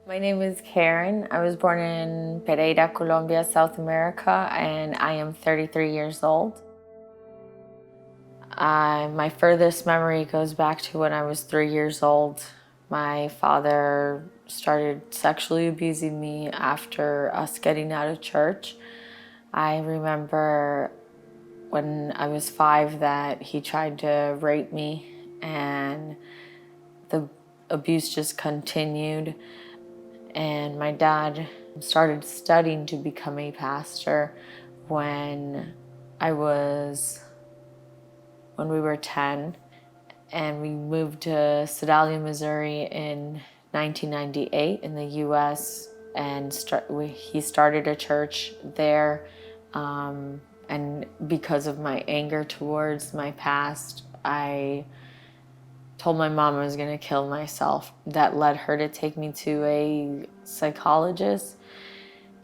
My name is Karen. I was born in Pereira, Colombia, South America, and I am 33 years old. My furthest memory goes back to when I was 3 years old. My father started sexually abusing me after us getting out of church. I remember when I was 5 that he tried to rape me, and the abuse just continued. And my dad started studying to become a pastor when we were 10, and we moved to Sedalia, Missouri in 1998 in the U.S. and he started a church there. And because of my anger towards my past, I told my mom I was going to kill myself. That led her to take me to a psychologist,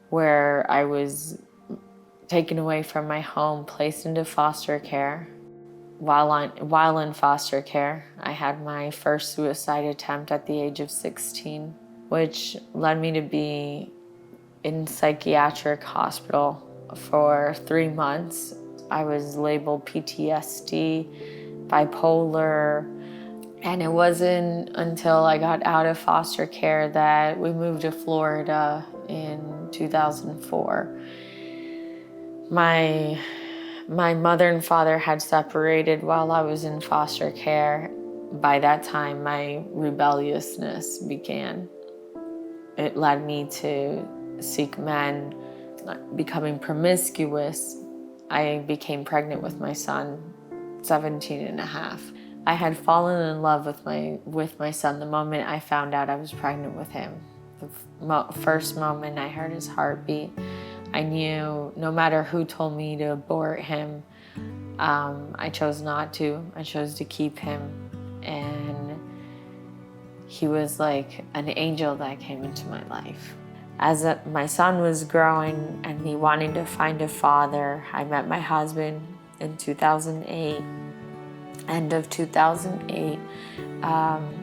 where I was taken away from my home, placed into foster care. While in foster care, I had my first suicide attempt at the age of 16, which led me to be in psychiatric hospital for 3 months. I was labeled PTSD, bipolar, and it wasn't until I got out of foster care that we moved to Florida in 2004. My mother and father had separated while I was in foster care. By that time, my rebelliousness began. It led me to seek men, becoming promiscuous. I became pregnant with my son, 17 and a half. I had fallen in love with my son the moment I found out I was pregnant with him. The first moment I heard his heartbeat, I knew no matter who told me to abort him, I chose not to. I chose to keep him. And he was like an angel that came into my life. As my son was growing and me wanting to find a father, I met my husband in 2008. End of 2008.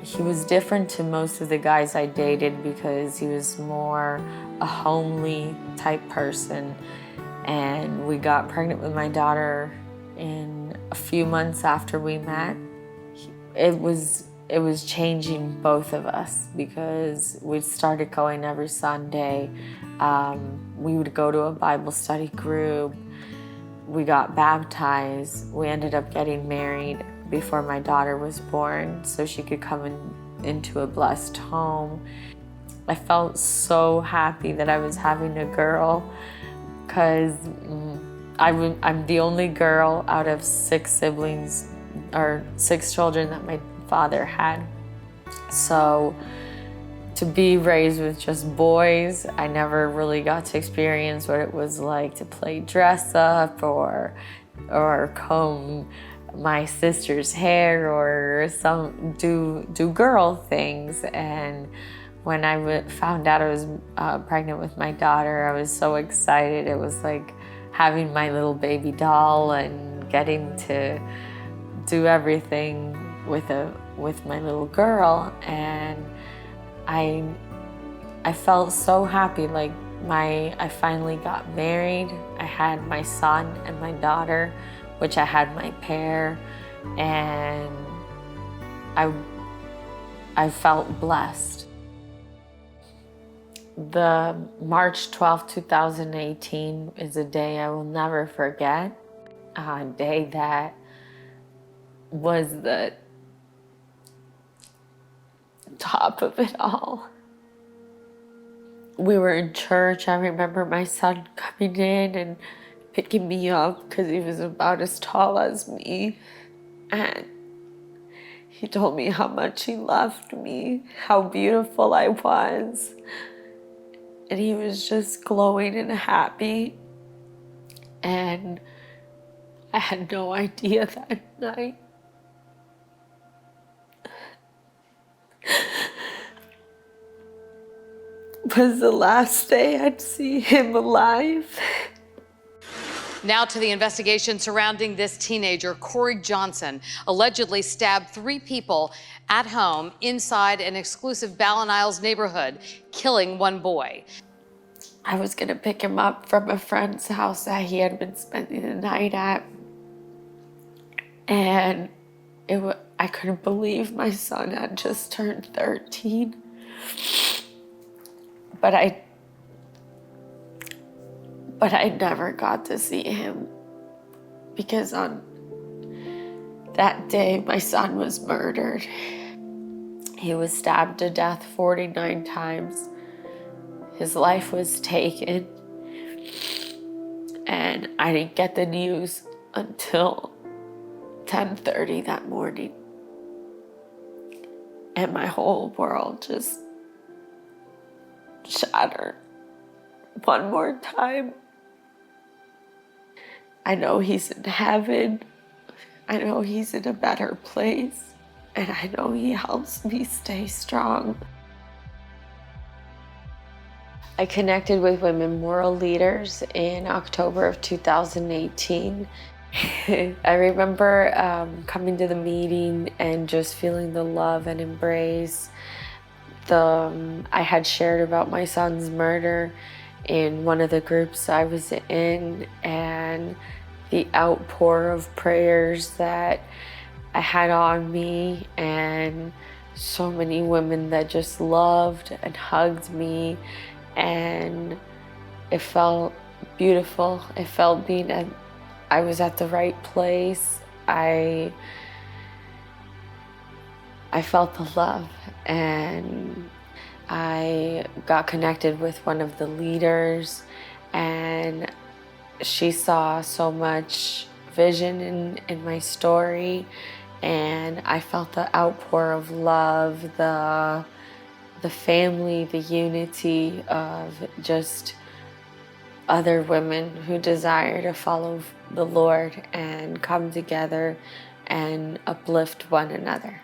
He was different to most of the guys I dated because he was more a homely type person, and we got pregnant with my daughter in a few months after we met. It was changing both of us because we started going every Sunday. We would go to a Bible study group. We got baptized. We ended up getting married before my daughter was born so she could come into a blessed home. I felt so happy that I was having a girl because I'm the only girl out of 6 siblings, or 6 children that my father had. So to be raised with just boys, I never really got to experience what it was like to play dress up or comb my sister's hair or do girl things. And when I found out I was pregnant with my daughter, I was so excited. It was like having my little baby doll and getting to do everything with my little girl. And I felt so happy. Like I finally got married. I had my son and my daughter, which I had my pair, and I felt blessed. The March 12th, 2018 is a day I will never forget. A day that was the top of it all. We were in church. I remember my son coming in and picking me up because he was about as tall as me. And he told me how much he loved me, how beautiful I was. And he was just glowing and happy. And I had no idea that night was the last day I'd see him alive. Now to the investigation surrounding this teenager, Corey Johnson, allegedly stabbed 3 people at home inside an exclusive Ballin Isles neighborhood, killing 1 boy. I was gonna pick him up from a friend's house that he had been spending the night at. And I couldn't believe my son had just turned 13. But I never got to see him because on that day my son was murdered. He was stabbed to death 49 times. His life was taken. And I didn't get the news until 10:30 that morning. And my whole world just shattered one more time. I know he's in heaven. I know he's in a better place. And I know he helps me stay strong. I connected with Women World Leaders in October of 2018. I remember coming to the meeting and just feeling the love and embrace. I had shared about my son's murder in one of the groups I was in, and the outpour of prayers that I had on me, and so many women that just loved and hugged me, and it felt beautiful. It felt I was at the right place. I felt the love, and I got connected with one of the leaders, and she saw so much vision in my story, and I felt the outpour of love, the family, the unity of just other women who desire to follow the Lord and come together and uplift one another.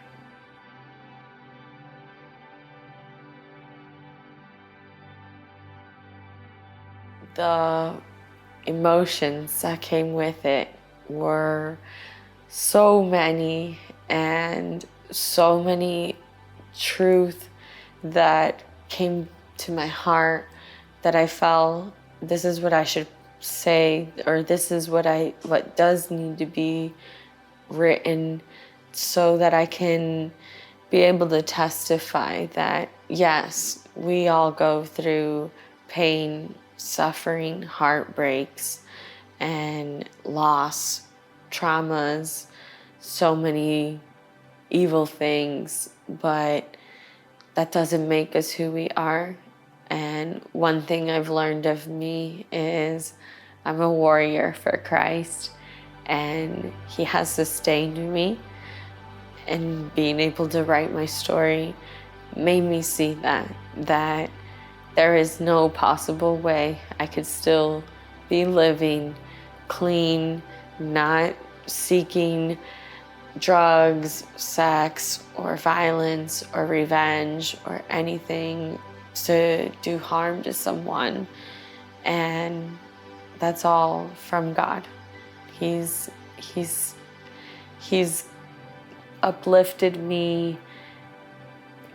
The emotions that came with it were so many, and so many truth that came to my heart that I felt this is what I should say, or this is what does need to be written, so that I can be able to testify that yes, we all go through pain, suffering, heartbreaks, and loss, traumas, so many evil things, but that doesn't make us who we are. And one thing I've learned of me is I'm a warrior for Christ, and He has sustained me. And being able to write my story made me see that there is no possible way I could still be living clean, not seeking drugs, sex, or violence, or revenge, or anything to do harm to someone. And that's all from God. He's uplifted me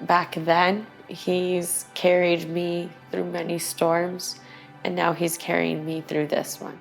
back then. He's carried me through many storms, and now He's carrying me through this one.